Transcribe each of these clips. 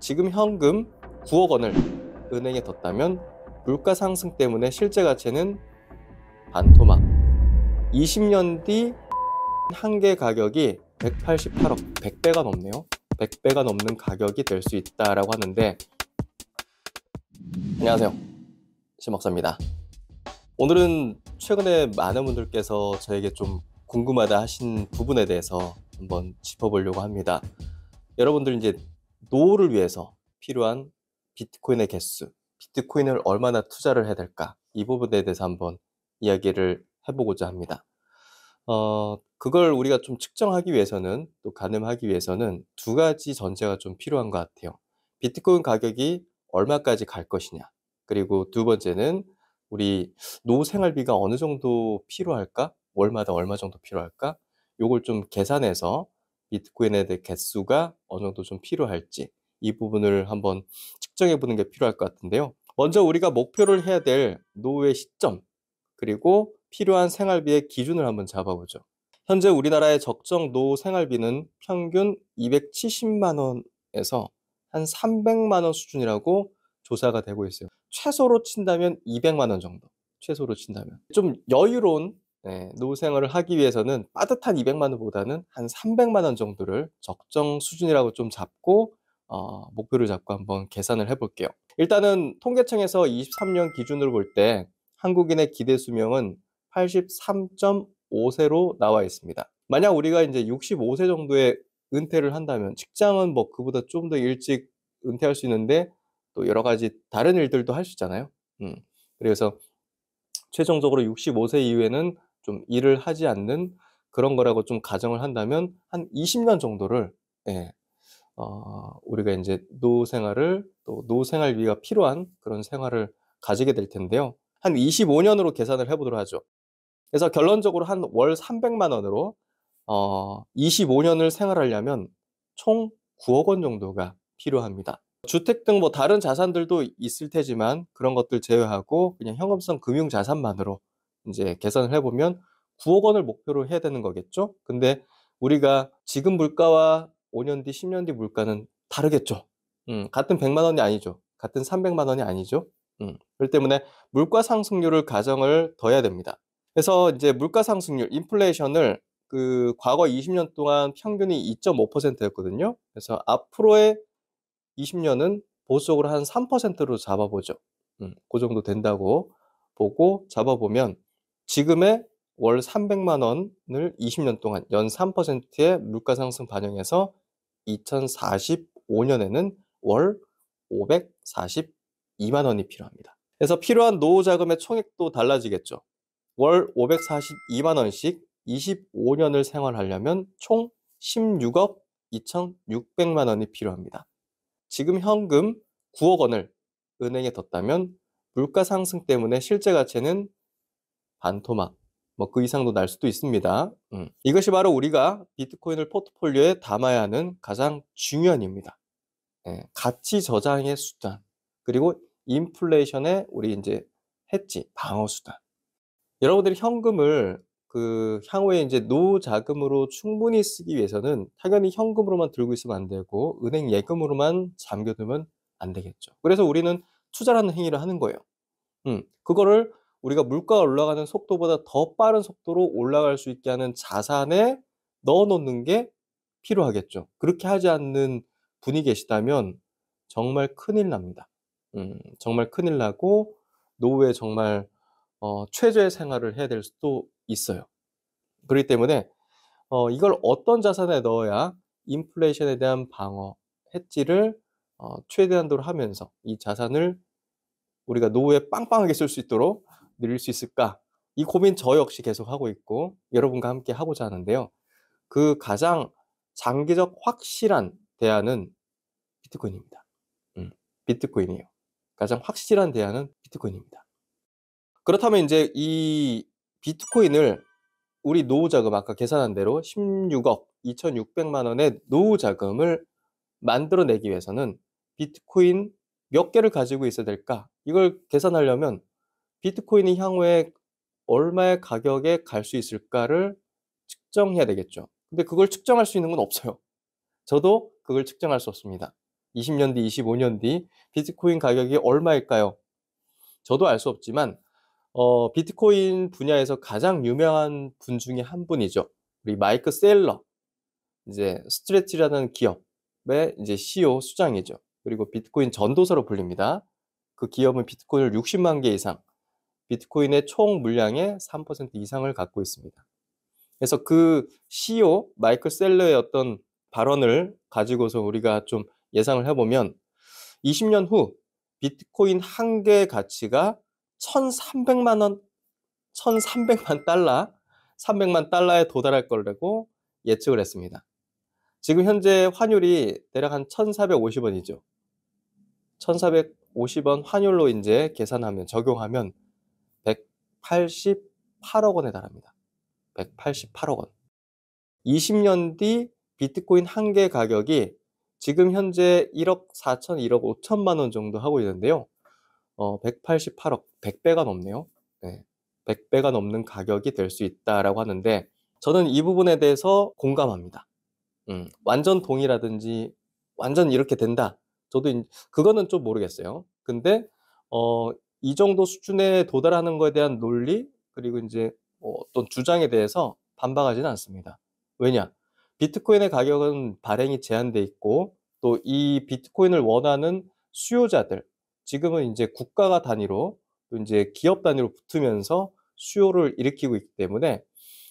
지금 현금 9억 원을 은행에 뒀다면 물가 상승 때문에 실제 가치는 반토막. 20년 뒤 한 개 가격이 188억, 100배가 넘네요. 100배가 넘는 가격이 될 수 있다라고 하는데, 안녕하세요, 심박사입니다. 오늘은 최근에 많은 분들께서 저에게 좀 궁금하다 하신 부분에 대해서 한번 짚어보려고 합니다. 여러분들 이제 노후를 위해서 필요한 비트코인의 개수, 비트코인을 얼마나 투자를 해야 될까, 이 부분에 대해서 한번 이야기를 해보고자 합니다. 그걸 우리가 좀 측정하기 위해서는, 또 가늠하기 위해서는 두 가지 전제가 좀 필요한 것 같아요. 비트코인 가격이 얼마까지 갈 것이냐, 그리고 두 번째는 우리 노후 생활비가 어느 정도 필요할까? 월마다 얼마 정도 필요할까? 요걸 좀 계산해서 비트코인에 대해 개수가 어느 정도 좀 필요할지, 이 부분을 한번 측정해 보는 게 필요할 것 같은데요. 먼저 우리가 목표를 해야 될 노후의 시점, 그리고 필요한 생활비의 기준을 한번 잡아보죠. 현재 우리나라의 적정 노후 생활비는 평균 270만 원에서 한 300만 원 수준이라고 조사가 되고 있어요. 최소로 친다면 200만 원 정도. 최소로 친다면. 좀 여유로운 노후 생활을 하기 위해서는 빠듯한 200만 원보다는 한 300만 원 정도를 적정 수준이라고 좀 잡고 목표를 잡고 한번 계산을 해볼게요. 일단은 통계청에서 23년 기준으로 볼 때 한국인의 기대 수명은 83.5세로 나와 있습니다. 만약 우리가 이제 65세 정도에 은퇴를 한다면, 직장은 뭐 그보다 좀 더 일찍 은퇴할 수 있는데 또 여러 가지 다른 일들도 할 수 있잖아요. 그래서 최종적으로 65세 이후에는 좀 일을 하지 않는 그런 거라고 좀 가정을 한다면 한 20년 정도를 우리가 이제 노후 생활을, 또 노후 생활비가 필요한 그런 생활을 가지게 될 텐데요. 한 25년으로 계산을 해보도록 하죠. 그래서 결론적으로 한 월 300만 원으로 25년을 생활하려면 총 9억 원 정도가 필요합니다. 주택 등 뭐 다른 자산들도 있을 테지만 그런 것들 제외하고 그냥 현금성 금융 자산만으로 이제 계산을 해보면 9억 원을 목표로 해야 되는 거겠죠? 근데 우리가 지금 물가와 5년 뒤, 10년 뒤 물가는 다르겠죠? 같은 100만 원이 아니죠. 같은 300만 원이 아니죠? 그렇기 때문에 물가 상승률을 가정을 둬야 됩니다. 그래서 이제 물가 상승률, 인플레이션을 그 과거 20년 동안 평균이 2.5%였거든요. 그래서 앞으로의 20년은 보수적으로 한 3%로 잡아보죠. 그 정도 된다고 보고 잡아보면 지금의 월 300만 원을 20년 동안 연 3%의 물가 상승 반영해서 2045년에는 월 542만 원이 필요합니다. 그래서 필요한 노후 자금의 총액도 달라지겠죠. 월 542만 원씩 25년을 생활하려면 총 16억 2,600만 원이 필요합니다. 지금 현금 9억 원을 은행에 뒀다면 물가 상승 때문에 실제 가치는 반토막, 뭐 그 이상도 날 수도 있습니다. 이것이 바로 우리가 비트코인을 포트폴리오에 담아야 하는 가장 중요한 이유입니다. 가치 저장의 수단, 그리고 인플레이션의 우리 이제 해지, 방어 수단. 여러분들이 현금을 그 향후에 이제 노후 자금으로 충분히 쓰기 위해서는 당연히 현금으로만 들고 있으면 안 되고 은행 예금으로만 잠겨두면 안 되겠죠. 그래서 우리는 투자라는 행위를 하는 거예요. 그거를 우리가 물가가 올라가는 속도보다 더 빠른 속도로 올라갈 수 있게 하는 자산에 넣어 놓는 게 필요하겠죠. 그렇게 하지 않는 분이 계시다면 정말 큰일 납니다. 정말 큰일 나고 노후에 정말 최저의 생활을 해야 될 수도 있어요. 그렇기 때문에 이걸 어떤 자산에 넣어야 인플레이션에 대한 방어, 해지를 최대한도로 하면서 이 자산을 우리가 노후에 빵빵하게 쓸 수 있도록 늘릴 수 있을까? 이 고민 저 역시 계속 하고 있고 여러분과 함께 하고자 하는데요. 그 가장 장기적 확실한 대안은 비트코인입니다. 비트코인이에요. 가장 확실한 대안은 비트코인입니다. 그렇다면 이제 이 비트코인을 우리 노후 자금, 아까 계산한 대로 16억 2,600만 원의 노후 자금을 만들어내기 위해서는 비트코인 몇 개를 가지고 있어야 될까? 이걸 계산하려면 비트코인이 향후에 얼마의 가격에 갈 수 있을까를 측정해야 되겠죠. 근데 그걸 측정할 수 있는 건 없어요. 저도 그걸 측정할 수 없습니다. 20년 뒤, 25년 뒤 비트코인 가격이 얼마일까요? 저도 알 수 없지만 비트코인 분야에서 가장 유명한 분 중에 한 분이죠. 우리 마이크 셀러, 이제 스트레치라는 기업의 이제 CEO 수장이죠. 그리고 비트코인 전도사로 불립니다. 그 기업은 비트코인을 60만 개 이상, 비트코인의 총 물량의 3% 이상을 갖고 있습니다. 그래서 그 CEO 마이클 셀러의 어떤 발언을 가지고서 우리가 좀 예상을 해보면 20년 후 비트코인 한 개의 가치가 1,300만 원, 1,300만 달러, 300만 달러에 도달할 거라고 예측을 했습니다. 지금 현재 환율이 대략 한 1,450원이죠. 1,450원 환율로 이제 계산하면 적용하면 188억 원에 달합니다. 188억 원. 20년 뒤 비트코인 한 개 가격이 지금 현재 1억 4천, 1억 5천만 원 정도 하고 있는데요. 188억, 100배가 넘네요. 네. 100배가 넘는 가격이 될 수 있다라고 하는데 저는 이 부분에 대해서 공감합니다. 완전 동의라든지 완전 이렇게 된다. 저도 그거는 좀 모르겠어요. 근데 이 정도 수준에 도달하는 거에 대한 논리 그리고 이제 어떤 주장에 대해서 반박하지는 않습니다. 왜냐? 비트코인의 가격은 발행이 제한돼 있고 또 이 비트코인을 원하는 수요자들 지금은 이제 국가가 단위로 또 이제 기업 단위로 붙으면서 수요를 일으키고 있기 때문에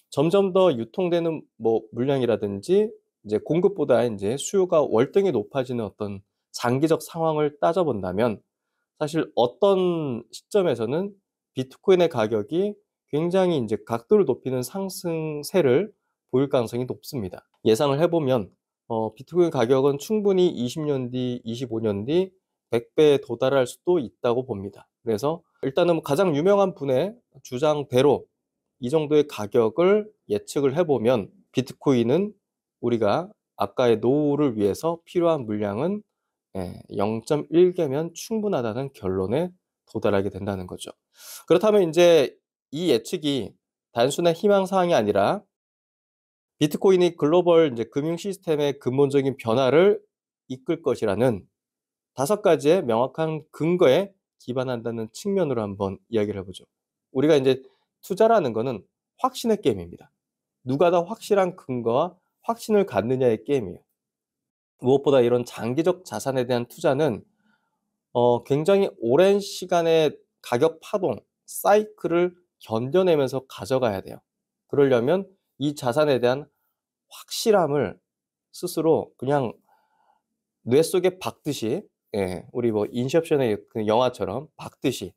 점점 더 유통되는 뭐 물량이라든지 이제 공급보다 이제 수요가 월등히 높아지는 어떤 장기적 상황을 따져본다면 사실 어떤 시점에서는 비트코인의 가격이 굉장히 이제 각도를 높이는 상승세를 보일 가능성이 높습니다. 예상을 해보면 비트코인 가격은 충분히 20년 뒤, 25년 뒤 100배에 도달할 수도 있다고 봅니다. 그래서 일단은 가장 유명한 분의 주장대로 이 정도의 가격을 예측을 해보면 비트코인은 우리가 아까의 노후를 위해서 필요한 물량은 0.1개면 충분하다는 결론에 도달하게 된다는 거죠. 그렇다면 이제 이 예측이 단순한 희망사항이 아니라 비트코인이 글로벌 이제 금융 시스템의 근본적인 변화를 이끌 것이라는 5가지의 명확한 근거에 기반한다는 측면으로 한번 이야기를 해보죠. 우리가 이제 투자라는 거는 확신의 게임입니다. 누가 더 확실한 근거와 확신을 갖느냐의 게임이에요. 무엇보다 이런 장기적 자산에 대한 투자는 굉장히 오랜 시간의 가격 파동, 사이클을 견뎌내면서 가져가야 돼요. 그러려면 이 자산에 대한 확실함을 스스로 그냥 뇌 속에 박듯이, 우리 뭐 인셉션의 그 영화처럼 박듯이,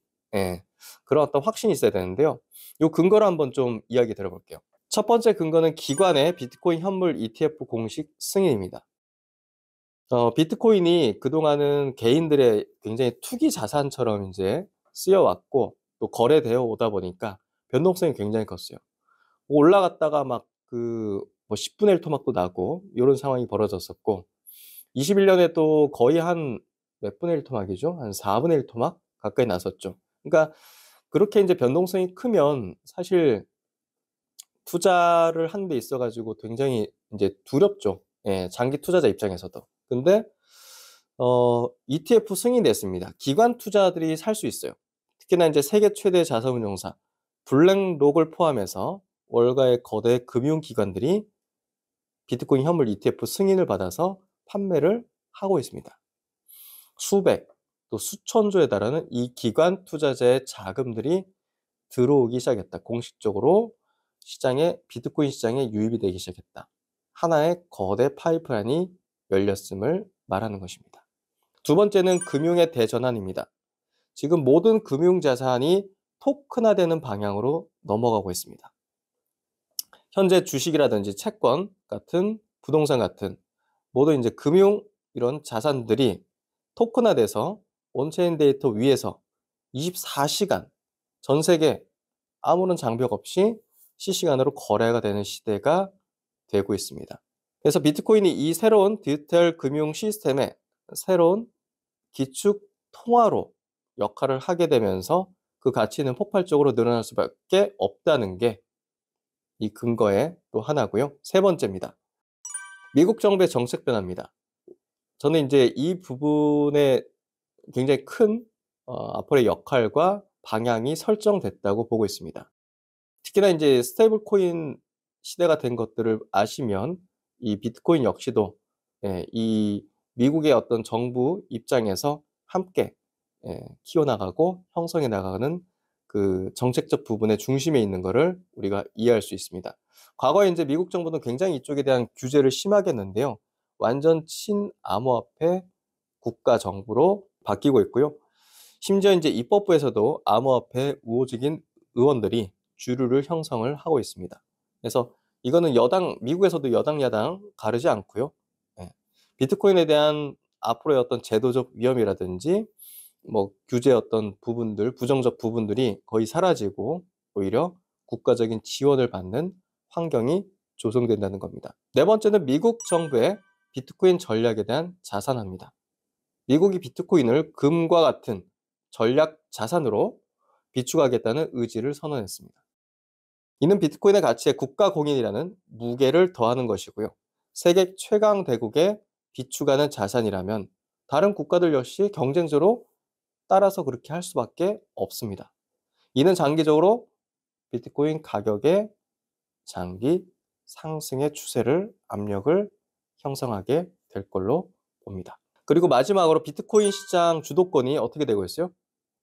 그런 어떤 확신이 있어야 되는데요. 이 근거를 한번 좀 이야기 들어볼게요. 첫 번째 근거는 기관의 비트코인 현물 ETF 공식 승인입니다. 비트코인이 그동안은 개인들의 굉장히 투기 자산처럼 이제 쓰여왔고 또 거래되어 오다 보니까 변동성이 굉장히 컸어요. 올라갔다가 막 그 뭐 10분의 1 토막도 나고 이런 상황이 벌어졌었고 21년에 또 거의 한 몇 분의 1 토막이죠? 한 4분의 1 토막 가까이 났었죠. 그러니까 그렇게 이제 변동성이 크면 사실 투자를 하는 데 있어 가지고 굉장히 이제 두렵죠. 장기 투자자 입장에서도. 근데 ETF 승인됐습니다. 기관 투자들이 살 수 있어요. 특히나 이제 세계 최대 자산운용사 블랙록을 포함해서 월가의 거대 금융기관들이 비트코인 현물 ETF 승인을 받아서 판매를 하고 있습니다. 수백 또 수천조에 달하는 이 기관 투자자의 자금들이 들어오기 시작했다. 공식적으로 비트코인 시장에 유입이 되기 시작했다. 하나의 거대 파이프라인이 열렸음을 말하는 것입니다. 두 번째는 금융의 대전환입니다. 지금 모든 금융자산이 토큰화되는 방향으로 넘어가고 있습니다. 현재 주식이라든지 채권 같은 부동산 같은 모든 이제 금융 이런 자산들이 토큰화돼서 온체인 데이터 위에서 24시간 전 세계 아무런 장벽 없이 실시간으로 거래가 되는 시대가 되고 있습니다. 그래서 비트코인이 이 새로운 디지털 금융 시스템의 새로운 기축 통화로 역할을 하게 되면서 그 가치는 폭발적으로 늘어날 수밖에 없다는 게 이 근거의 또 하나고요. 세 번째입니다. 미국 정부의 정책 변화입니다. 저는 이제 이 부분에 굉장히 큰 앞으로의 역할과 방향이 설정됐다고 보고 있습니다. 특히나 이제 스테이블 코인 시대가 된 것들을 아시면 이 비트코인 역시도 이 미국의 어떤 정부 입장에서 함께 키워나가고 형성해 나가는 그 정책적 부분의 중심에 있는 것을 우리가 이해할 수 있습니다. 과거에 이제 미국 정부는 굉장히 이쪽에 대한 규제를 심하게 했는데요. 완전 친암호화폐 국가 정부로 바뀌고 있고요. 심지어 이제 입법부에서도 암호화폐 우호적인 의원들이 주류를 형성을 하고 있습니다. 그래서 이거는 미국에서도 여당, 야당 가르지 않고요. 비트코인에 대한 앞으로의 어떤 제도적 위험이라든지 뭐 규제 어떤 부분들, 부정적 부분들이 거의 사라지고 오히려 국가적인 지원을 받는 환경이 조성된다는 겁니다. 네 번째는 미국 정부의 비트코인 전략에 대한 자산화입니다. 미국이 비트코인을 금과 같은 전략 자산으로 비축하겠다는 의지를 선언했습니다. 이는 비트코인의 가치에 국가 공인이라는 무게를 더하는 것이고요. 세계 최강 대국에 비축하는 자산이라면 다른 국가들 역시 경쟁적으로 따라서 그렇게 할 수밖에 없습니다. 이는 장기적으로 비트코인 가격의 장기 상승의 추세를 압력을 형성하게 될 걸로 봅니다. 그리고 마지막으로 비트코인 시장 주도권이 어떻게 되고 있어요?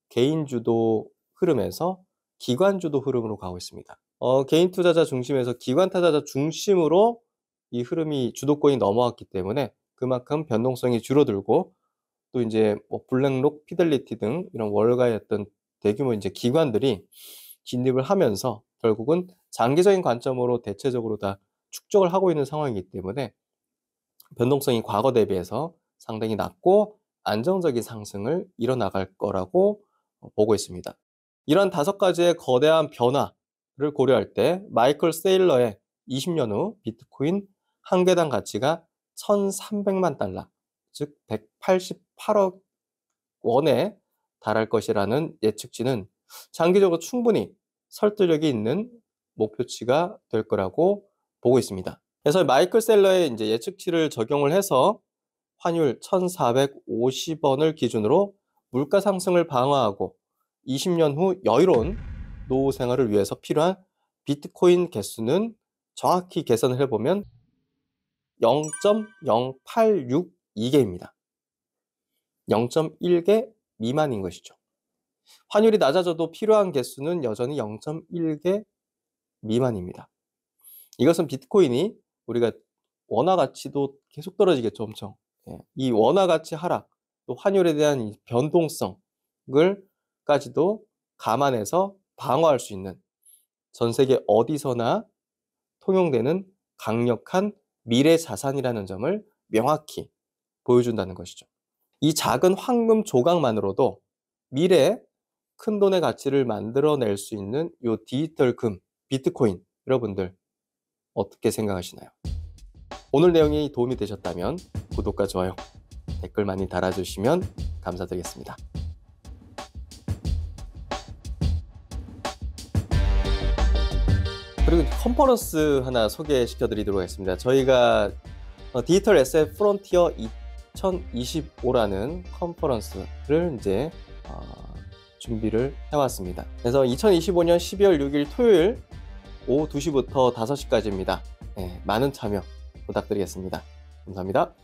개인 주도 흐름에서 기관 주도 흐름으로 가고 있습니다. 개인 투자자 중심에서 기관 투자자 중심으로 이 흐름이 주도권이 넘어왔기 때문에 그만큼 변동성이 줄어들고 또 이제 뭐 블랙록, 피델리티 등 이런 월가의 어떤 대규모 이제 기관들이 진입을 하면서 결국은 장기적인 관점으로 대체적으로 다 축적을 하고 있는 상황이기 때문에 변동성이 과거 대비해서 상당히 낮고 안정적인 상승을 이뤄나갈 거라고 보고 있습니다. 이런 5가지의 거대한 변화를 고려할 때 마이클 세일러의 20년 후 비트코인 한 개당 가치가 1,300만 달러, 즉 188억 원에 달할 것이라는 예측치는 장기적으로 충분히 설득력이 있는 목표치가 될 거라고 보고 있습니다. 그래서 마이클 셀러의 이제 예측치를 적용을 해서 환율 1,450원을 기준으로 물가 상승을 방어하고 20년 후 여유로운 노후 생활을 위해서 필요한 비트코인 개수는 정확히 계산을 해보면 0.0862개입니다. 0.1개 미만인 것이죠. 환율이 낮아져도 필요한 개수는 여전히 0.1개 미만입니다. 이것은 비트코인이 우리가 원화 가치도 계속 떨어지겠죠, 엄청. 이 원화 가치 하락, 또 환율에 대한 이 변동성을까지도 감안해서 방어할 수 있는 전 세계 어디서나 통용되는 강력한 미래 자산이라는 점을 명확히 보여준다는 것이죠. 이 작은 황금 조각만으로도 미래에 큰 돈의 가치를 만들어낼 수 있는 이 디지털 금, 비트코인, 여러분들 어떻게 생각하시나요? 오늘 내용이 도움이 되셨다면 구독과 좋아요, 댓글 많이 달아주시면 감사드리겠습니다. 그리고 컨퍼런스 하나 소개시켜 드리도록 하겠습니다. 저희가 디지털 SF 프론티어 2025라는 컨퍼런스를 이제 준비를 해왔습니다. 그래서 2025년 12월 6일 토요일 오후 2시부터 5시까지입니다. 많은 참여 부탁드리겠습니다. 감사합니다.